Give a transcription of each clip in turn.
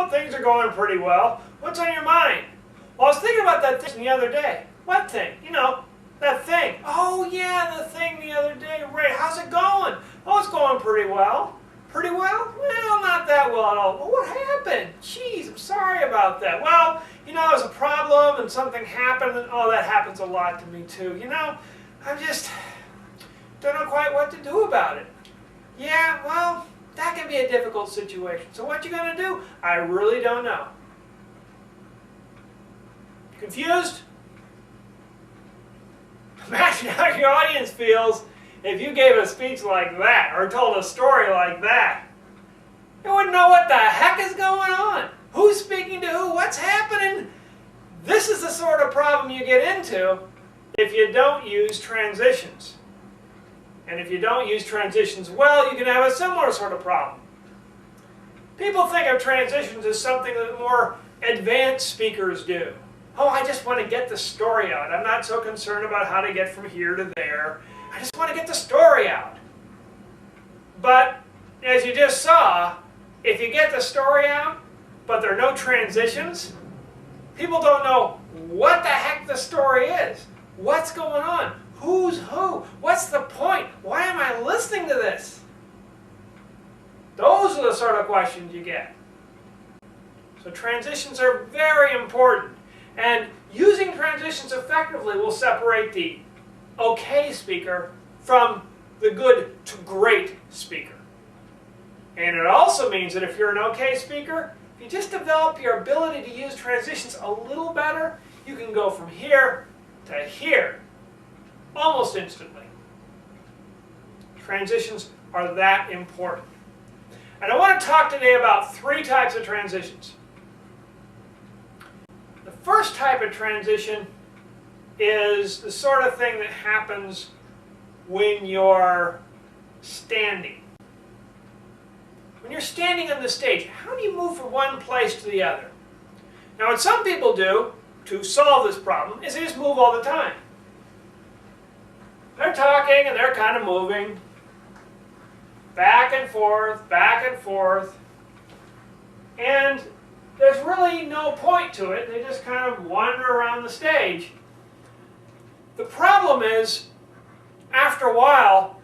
know, things are going pretty well. What's on your mind? Well, I was thinking about that thing the other day. What thing? You know, that thing. Oh, yeah, the thing the other day. Right, how's it going? Oh, it's going pretty well. Pretty well? Well, not that well at all. Well, what happened? Jeez, I'm sorry about that. Well, you know, there was a problem and something happened. And, oh, that happens a lot to me too. You know, I just don't know quite what to do about it. Yeah, well, that can be a difficult situation. So what you gonna do? I really don't know. Confused? Imagine how your audience feels if you gave a speech like that or told a story like that. You wouldn't know what the heck is going on. Who's speaking to who? What's happening? This is the sort of problem you get into if you don't use transitions. And if you don't use transitions well, you can have a similar sort of problem. People think of transitions as something that more advanced speakers do. Oh, I just want to get the story out. I'm not so concerned about how to get from here to there. I just want to get the story out. But, as you just saw, if you get the story out, but there are no transitions, people don't know what the heck the story is. What's going on? Who's who? What's the point? Why am I listening to this? Those are the sort of questions you get. So transitions are very important. And using transitions effectively will separate the okay speaker from the good to great speaker. And it also means that if you're an okay speaker, if you just develop your ability to use transitions a little better, you can go from here to here almost instantly. Transitions are that important. And I want to talk today about 3 types of transitions. The first type of transition is the sort of thing that happens when you're standing. When you're standing on the stage, how do you move from one place to the other? Now, what some people do to solve this problem is they just move all the time. They're talking and they're kind of moving back and forth, back and forth. And there's really no point to it. They just kind of wander around the stage. The problem is, after a while,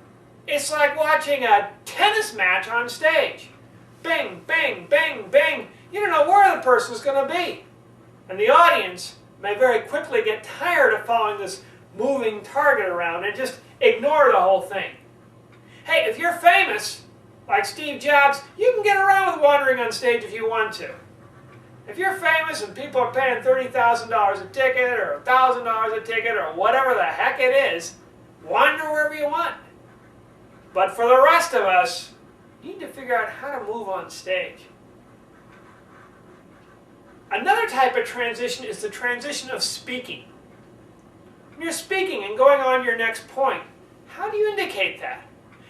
it's like watching a tennis match on stage. Bing, bang, bang, bang. You don't know where the person's going to be. And the audience may very quickly get tired of following this moving target around and just ignore the whole thing. Hey, if you're famous, like Steve Jobs, you can get around with wandering on stage if you want to. If you're famous and people are paying $30,000 a ticket or $1,000 a ticket or whatever the heck it is, wander wherever you want. But for the rest of us, you need to figure out how to move on stage. Another type of transition is the transition of speaking. When you're speaking and going on your next point, how do you indicate that?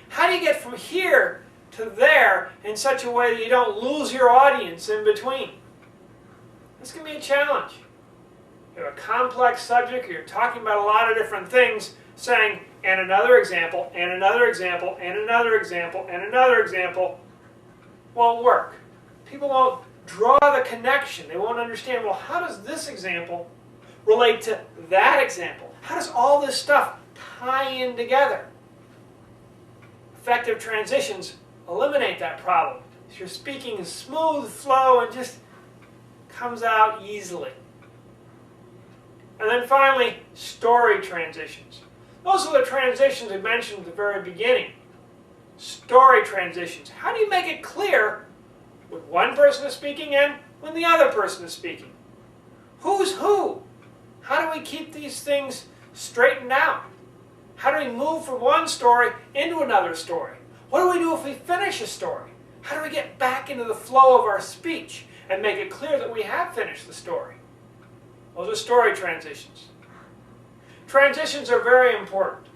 How do you get from here to there in such a way that you don't lose your audience in between? This can be a challenge. You have a complex subject, you're talking about a lot of different things, saying, and another example, and another example, and another example, and another example, won't work. People won't draw the connection. They won't understand, well, how does this example relate to that example? How does all this stuff tie in together? Effective transitions eliminate that problem. So you're speaking in smooth flow and just comes out easily. And then finally, story transitions. Those are the transitions we mentioned at the very beginning. Story transitions. How do you make it clear when one person is speaking and when the other person is speaking? Who's who? How do we keep these things straightened out? How do we move from one story into another story? What do we do if we finish a story? How do we get back into the flow of our speech and make it clear that we have finished the story? Those are story transitions. Transitions are very important.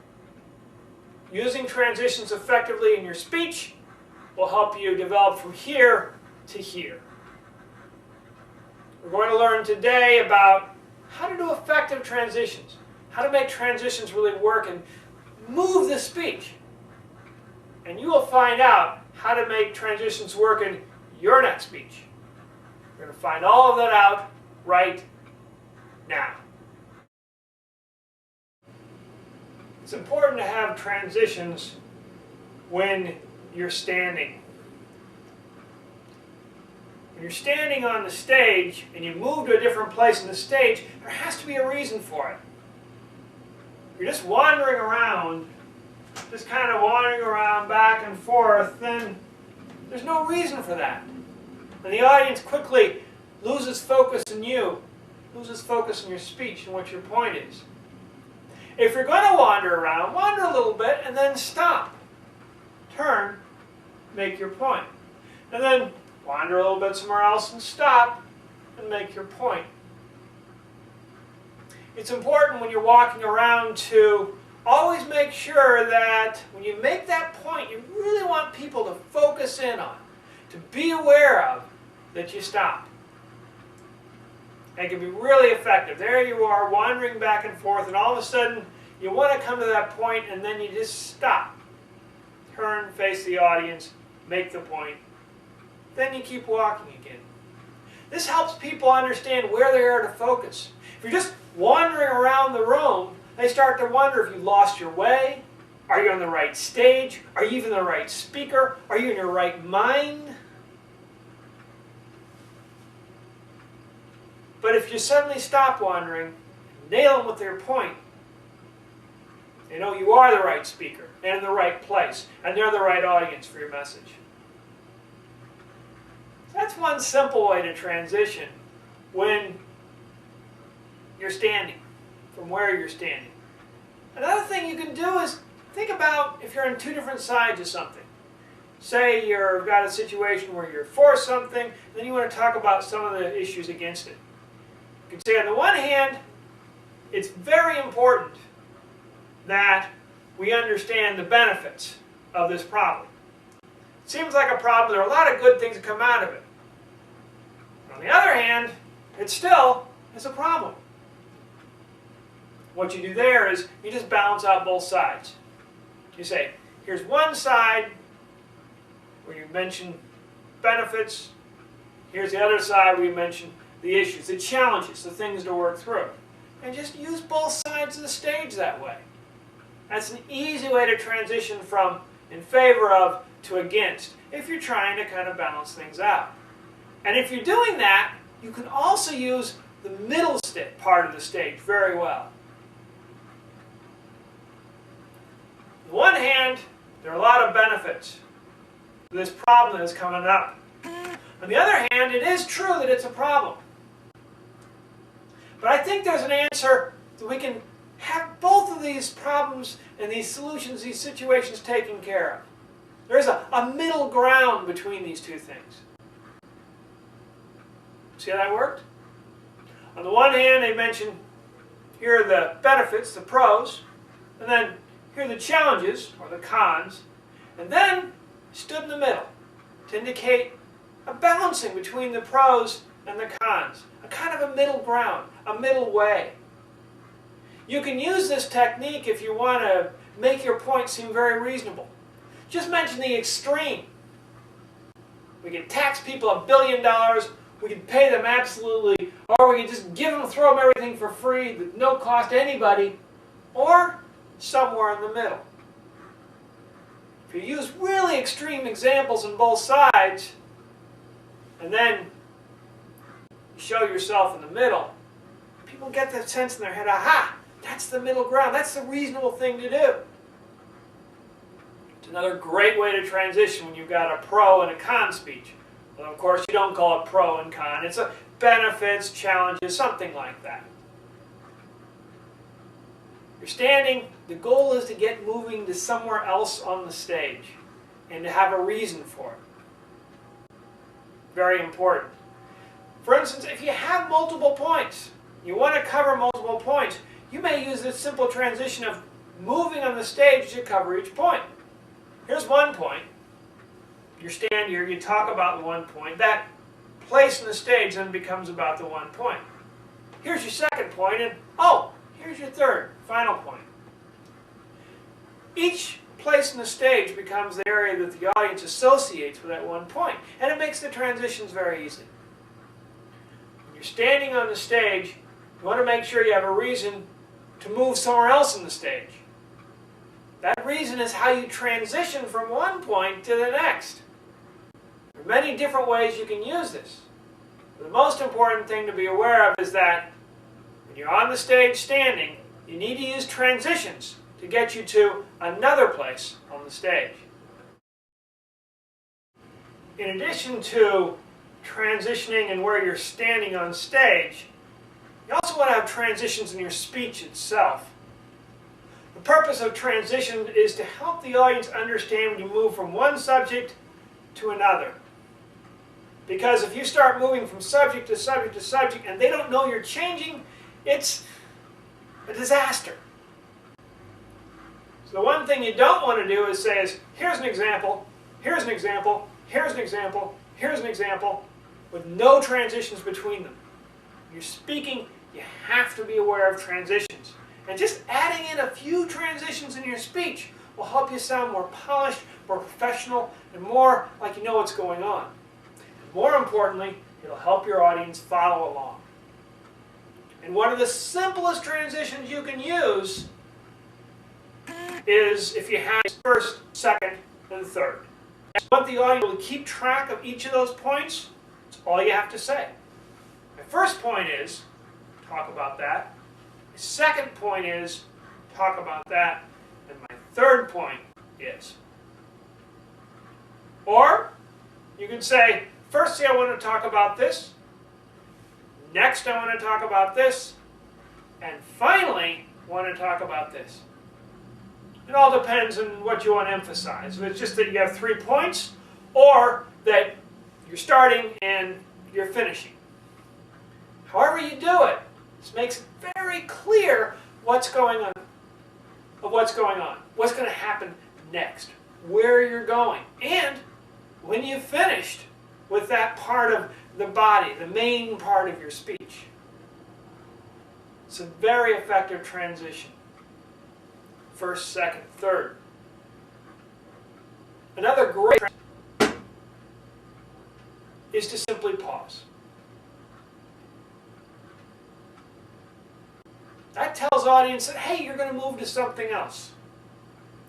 Using transitions effectively in your speech will help you develop from here to here. We're going to learn today about how to do effective transitions, how to make transitions really work and move the speech. And you will find out how to make transitions work in your next speech. We're going to find all of that out right now. It's important to have transitions when you're standing. When you're standing on the stage and you move to a different place in the stage, there has to be a reason for it. If you're just wandering around, just kind of wandering around back and forth, then there's no reason for that. And the audience quickly loses focus in you, loses focus in your speech and what your point is. If you're going to wander around, wander a little bit and then stop. Turn, make your point. And then wander a little bit somewhere else and stop and make your point. It's important when you're walking around to always make sure that when you make that point, you really want people to focus in on, to be aware of, that you stop. And it can be really effective. There you are wandering back and forth, and all of a sudden you want to come to that point and then you just stop. Turn, face the audience, make the point. Then you keep walking again. This helps people understand where they are to focus. If you're just wandering around the room, they start to wonder if you lost your way. Are you on the right stage? Are you even the right speaker? Are you in your right mind? But if you suddenly stop wandering, nail them with their point, they know you are the right speaker and in the right place, and they're the right audience for your message. That's one simple way to transition when you're standing, from where you're standing. Another thing you can do is think about if you're on two different sides of something. Say you've got a situation where you're for something, then you want to talk about some of the issues against it. You can say on the one hand, it's very important that we understand the benefits of this problem. It seems like a problem, there are a lot of good things that come out of it. On the other hand, it still is a problem. What you do there is you just balance out both sides. You say, here's one side where you mention benefits. Here's the other side where you mention the issues, the challenges, the things to work through. And just use both sides of the stage that way. That's an easy way to transition from in favor of to against if you're trying to kind of balance things out. And if you're doing that, you can also use the middle part of the stage very well. On the one hand, there are a lot of benefits to this problem that is coming up. On the other hand, it is true that it's a problem. But I think there's an answer that we can have both of these problems and these solutions, these situations taken care of. There's a middle ground between these two things. See how that worked? On the one hand, they mentioned here are the benefits, the pros, and then here are the challenges, or the cons, and then stood in the middle to indicate a balancing between the pros and the cons, a kind of a middle ground, a middle way. You can use this technique if you want to make your point seem very reasonable. Just mention the extreme. We can tax people $1 billion, we can pay them absolutely, or we can just throw them everything for free, at no cost to anybody, or somewhere in the middle. If you use really extreme examples on both sides, and then you show yourself in the middle, people get that sense in their head, aha, that's the middle ground, that's the reasonable thing to do. It's another great way to transition when you've got a pro and a con speech. Well, of course, you don't call it pro and con. It's a benefits, challenges, something like that. You're standing, the goal is to get moving to somewhere else on the stage and to have a reason for it. Very important. For instance, if you have multiple points, you want to cover multiple points, you may use this simple transition of moving on the stage to cover each point. Here's one point. You stand here, you talk about the one point. That place in the stage then becomes about the one point. Here's your second point, and oh, here's your third, final point. Each place in the stage becomes the area that the audience associates with that one point, and it makes the transitions very easy. You're standing on the stage, you want to make sure you have a reason to move somewhere else in the stage. That reason is how you transition from one point to the next. There are many different ways you can use this. But the most important thing to be aware of is that when you're on the stage standing, you need to use transitions to get you to another place on the stage. In addition to transitioning and where you're standing on stage, you also want to have transitions in your speech itself. The purpose of transition is to help the audience understand when you move from one subject to another. Because if you start moving from subject to subject to subject and they don't know you're changing, it's a disaster. So the one thing you don't want to do is say, here's an example, here's an example, here's an example, here's an example, with no transitions between them. When you're speaking, you have to be aware of transitions. And just adding in a few transitions in your speech will help you sound more polished, more professional, and more like you know what's going on. And more importantly, it'll help your audience follow along. And one of the simplest transitions you can use is if you have first, second, and third. If you want the audience to keep track of each of those points, that's all you have to say. My first point is, talk about that. My second point is, talk about that. And my third point is. Or, you can say, firstly I want to talk about this. Next I want to talk about this. And finally, I want to talk about this. It all depends on what you want to emphasize. If it's just that you have 3 points, or that you're starting and you're finishing. However you do it, this makes it very clear what's going on, what's going to happen next, where you're going, and when you've finished with that part of the body, the main part of your speech. It's a very effective transition. First, second, third. Another great transition is to simply pause. That tells the audience that, hey, you're going to move to something else.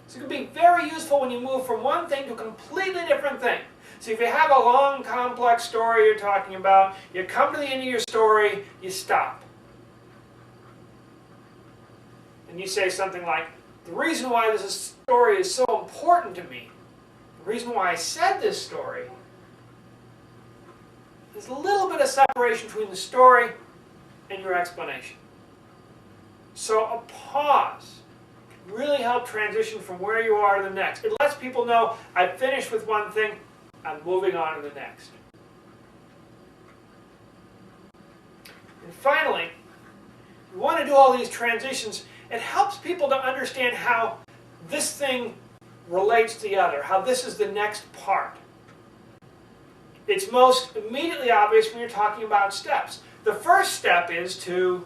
So it can be very useful when you move from one thing to a completely different thing. So if you have a long, complex story you're talking about, you come to the end of your story, you stop. And you say something like, the reason why this story is so important to me, the reason why I said this story, there's a little bit of separation between the story and your explanation. So a pause can really help transition from where you are to the next. It lets people know, I've finished with one thing, I'm moving on to the next. And finally, you want to do all these transitions. It helps people to understand how this thing relates to the other, how this is the next part. It's most immediately obvious when you're talking about steps. The first step is to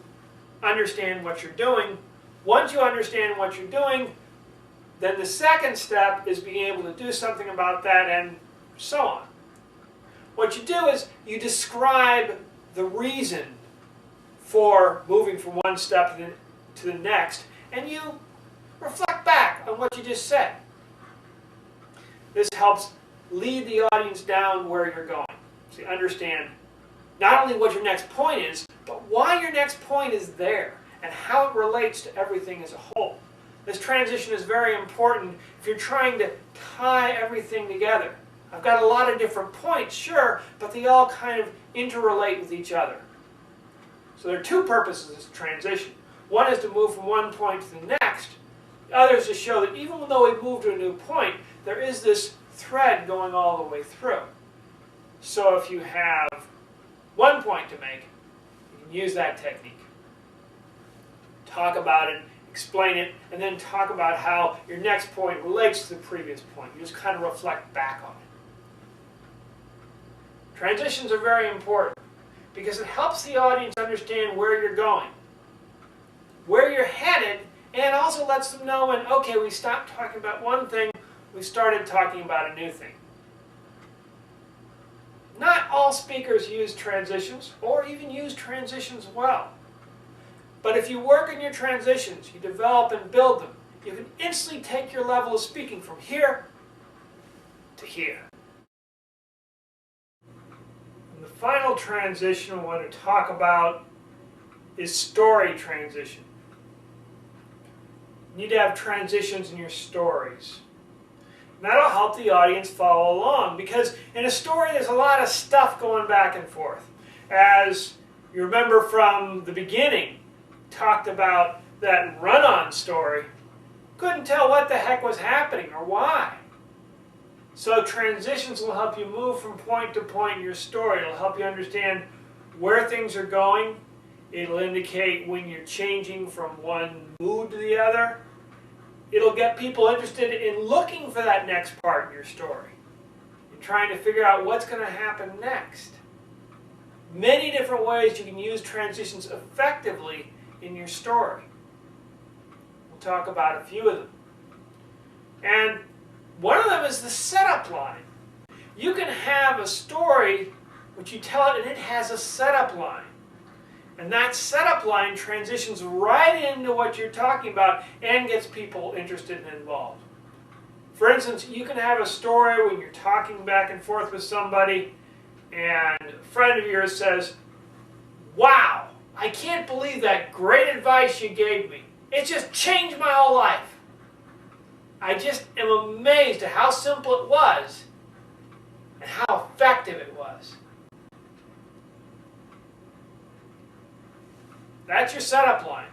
understand what you're doing. Once you understand what you're doing, then the second step is being able to do something about that, and so on. What you do is you describe the reason for moving from one step to the next, and you reflect back on what you just said. This helps lead the audience down where you're going. So you understand not only what your next point is, but why your next point is there, and how it relates to everything as a whole. This transition is very important if you're trying to tie everything together. I've got a lot of different points, sure, but they all kind of interrelate with each other. So there are two purposes of this transition. One is to move from one point to the next. The other is to show that even though we move to a new point, there is this thread going all the way through. So if you have one point to make, you can use that technique. Talk about it, explain it, and then talk about how your next point relates to the previous point. You just kind of reflect back on it. Transitions are very important because it helps the audience understand where you're going, where you're headed, and also lets them know when, okay, we stopped talking about one thing, we started talking about a new thing. Not all speakers use transitions or even use transitions well. But if you work in your transitions, you develop and build them, you can instantly take your level of speaking from here to here. And the final transition I want to talk about is story transition. You need to have transitions in your stories. And that'll help the audience follow along, because in a story there's a lot of stuff going back and forth. As you remember from the beginning, talked about that run-on story, couldn't tell what the heck was happening or why. So transitions will help you move from point to point in your story. It'll help you understand where things are going. It'll indicate when you're changing from one mood to the other. It'll get people interested in looking for that next part in your story and trying to figure out what's going to happen next. Many different ways you can use transitions effectively in your story. We'll talk about a few of them. And one of them is the setup line. You can have a story which you tell it and it has a setup line. And that setup line transitions right into what you're talking about and gets people interested and involved. For instance, you can have a story when you're talking back and forth with somebody and a friend of yours says, "Wow, I can't believe that great advice you gave me. It just changed my whole life. I just am amazed at how simple it was and how effective it was." That's your setup line.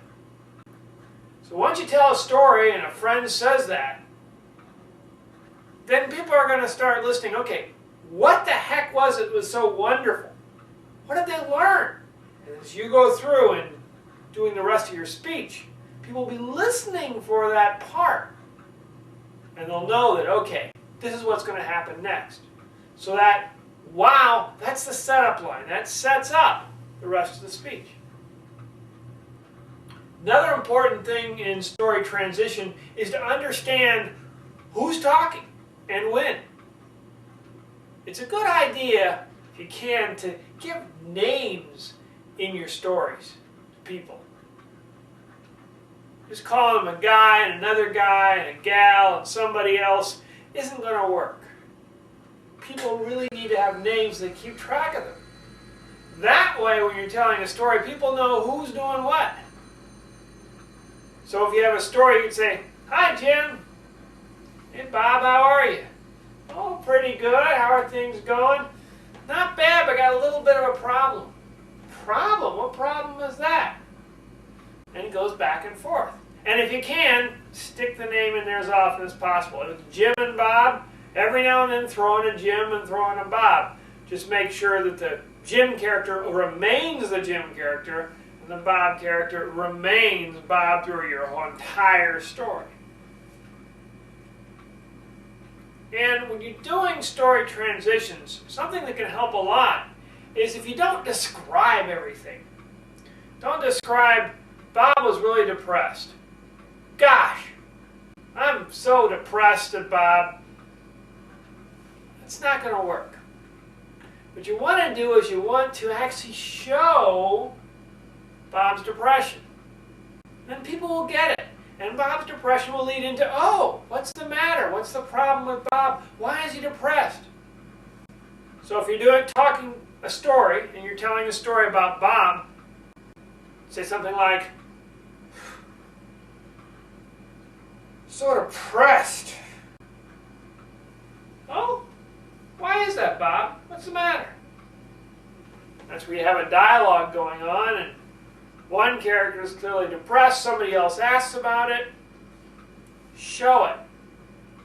So once you tell a story and a friend says that, then people are going to start listening. Okay, what the heck was it that was so wonderful? What did they learn? And as you go through and doing the rest of your speech, people will be listening for that part. And they'll know that, okay, this is what's going to happen next. So that, wow, that's the setup line. That sets up the rest of the speech. Another important thing in story transition is to understand who's talking and when. It's a good idea, if you can, to give names in your stories to people. Just calling them a guy and another guy and a gal and somebody else isn't going to work. People really need to have names that keep track of them. That way, when you're telling a story, people know who's doing what. So if you have a story, you can say, "Hi, Jim. Hey, Bob, how are you?" "Oh, pretty good. How are things going?" "Not bad, but I got a little bit of a problem." "Problem? What problem is that?" And it goes back and forth. And if you can, stick the name in there as often as possible. If it's Jim and Bob, every now and then throw in a Jim and throw in a Bob. Just make sure that the Jim character remains the Jim character, the Bob character remains Bob through your whole entire story. And when you're doing story transitions, something that can help a lot is if you don't describe everything. Don't describe, "Bob was really depressed. Gosh, I'm so depressed at Bob." It's not going to work. What you want to do is you want to actually show Bob's depression. Then people will get it. And Bob's depression will lead into, "Oh, what's the matter? What's the problem with Bob? Why is he depressed?" So if you're talking a story and you're telling a story about Bob, say something like, "So depressed." "Oh, why is that, Bob? What's the matter?" That's where you have a dialogue going on, and one character is clearly depressed, somebody else asks about it. Show it.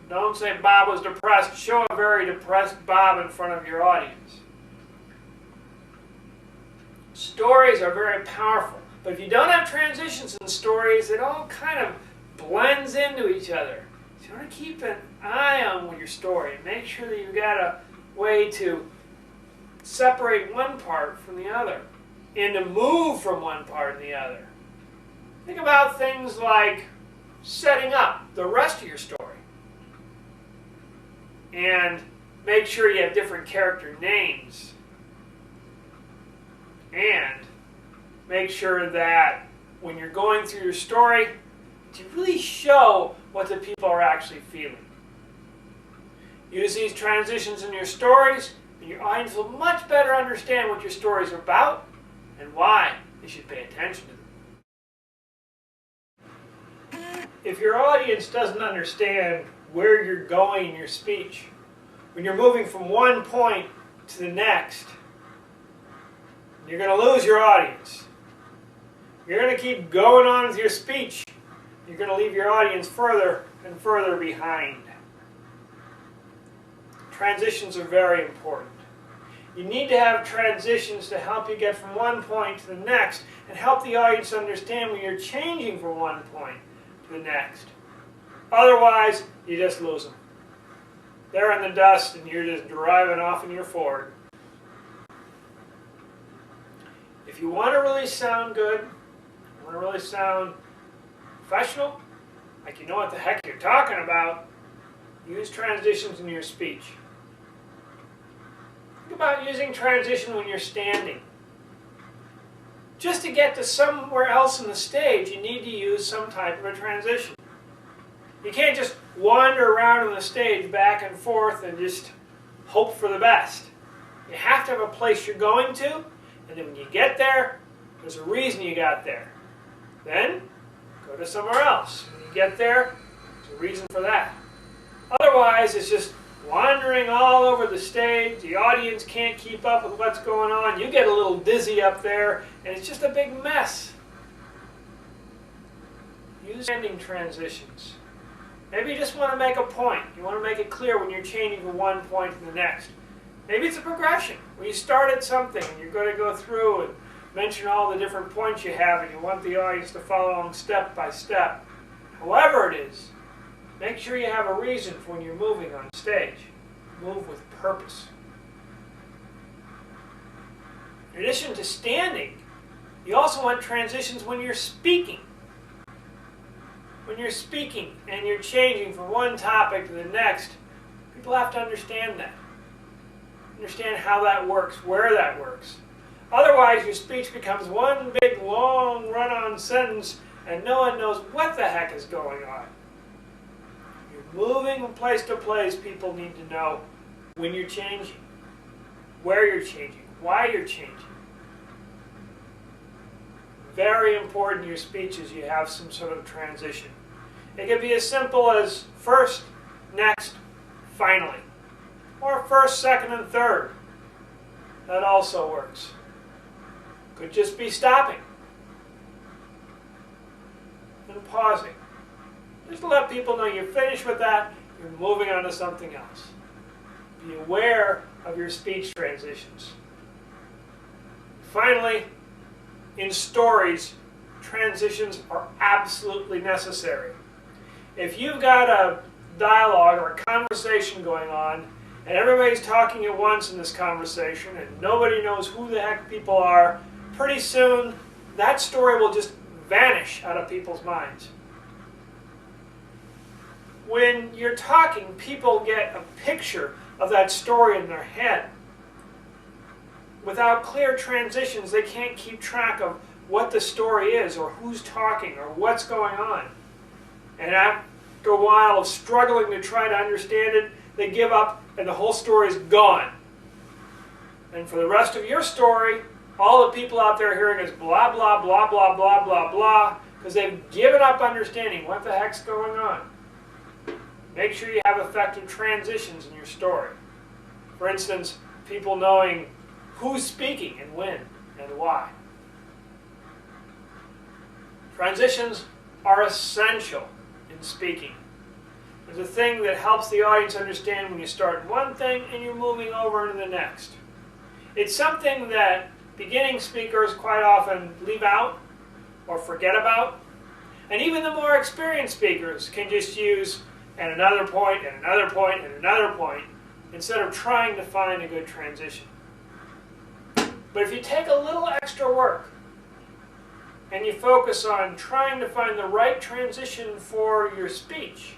Don't say Bob was depressed. Show a very depressed Bob in front of your audience. Stories are very powerful, but if you don't have transitions in stories, it all kind of blends into each other. So you want to keep an eye on your story. Make sure that you've got a way to separate one part from the other and to move from one part to the other. Think about things like setting up the rest of your story and make sure you have different character names. And make sure that when you're going through your story, to really show what the people are actually feeling. Use these transitions in your stories, and your audience will much better understand what your stories are about and why they should pay attention to them. If your audience doesn't understand where you're going in your speech, when you're moving from one point to the next, you're going to lose your audience. You're going to keep going on with your speech. You're going to leave your audience further and further behind. Transitions are very important. You need to have transitions to help you get from one point to the next and help the audience understand when you're changing from one point to the next. Otherwise, you just lose them. They're in the dust and you're just driving off in your Ford. If you want to really sound good, you want to really sound professional, like you know what the heck you're talking about, use transitions in your speech. Think about using transition when you're standing. Just to get to somewhere else in the stage, you need to use some type of a transition. You can't just wander around on the stage back and forth and just hope for the best. You have to have a place you're going to, and then when you get there, there's a reason you got there. Then, go to somewhere else. When you get there, there's a reason for that. Otherwise, it's just wandering all over the stage. The audience can't keep up with what's going on. You get a little dizzy up there, and it's just a big mess. Use ending transitions. Maybe you just want to make a point. You want to make it clear when you're changing from one point to the next. Maybe it's a progression, where you started something, and you're going to go through and mention all the different points you have, and you want the audience to follow along step by step. However it is, make sure you have a reason for when you're moving on stage. Move with purpose. In addition to standing, you also want transitions when you're speaking. When you're speaking and you're changing from one topic to the next, people have to understand that. Understand how that works, where that works. Otherwise, your speech becomes one big, long, run-on sentence, and no one knows what the heck is going on. You're moving from place to place. People need to know when you're changing, where you're changing, why you're changing. Very important in your speeches you have some sort of transition. It can be as simple as first, next, finally. Or first, second, and third. That also works. Could just be stopping and pausing. Just to let people know you're finished with that, you're moving on to something else. Be aware of your speech transitions. Finally, in stories, transitions are absolutely necessary. If you've got a dialogue or a conversation going on, and everybody's talking at once in this conversation, and nobody knows who the heck people are, pretty soon that story will just vanish out of people's minds. When you're talking, people get a picture of that story in their head. Without clear transitions, they can't keep track of what the story is, or who's talking, or what's going on. And after a while of struggling to try to understand it, they give up and the whole story is gone. And for the rest of your story, all the people out there hearing is blah, blah, blah, blah, blah, blah, blah, because they've given up understanding what the heck's going on. Make sure you have effective transitions in your story. For instance, people knowing who's speaking and when and why. Transitions are essential in speaking. It's a thing that helps the audience understand when you start one thing and you're moving over into the next. It's something that beginning speakers quite often leave out or forget about. And even the more experienced speakers can just use and another point, and another point, and another point, instead of trying to find a good transition. But if you take a little extra work and you focus on trying to find the right transition for your speech,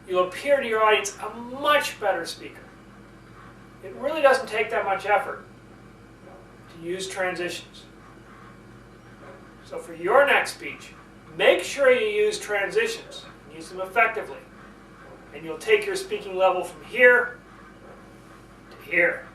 you'll appear to your audience a much better speaker. It really doesn't take that much effort to use transitions. So for your next speech, make sure you use transitions. Use them effectively. And you'll take your speaking level from here to here.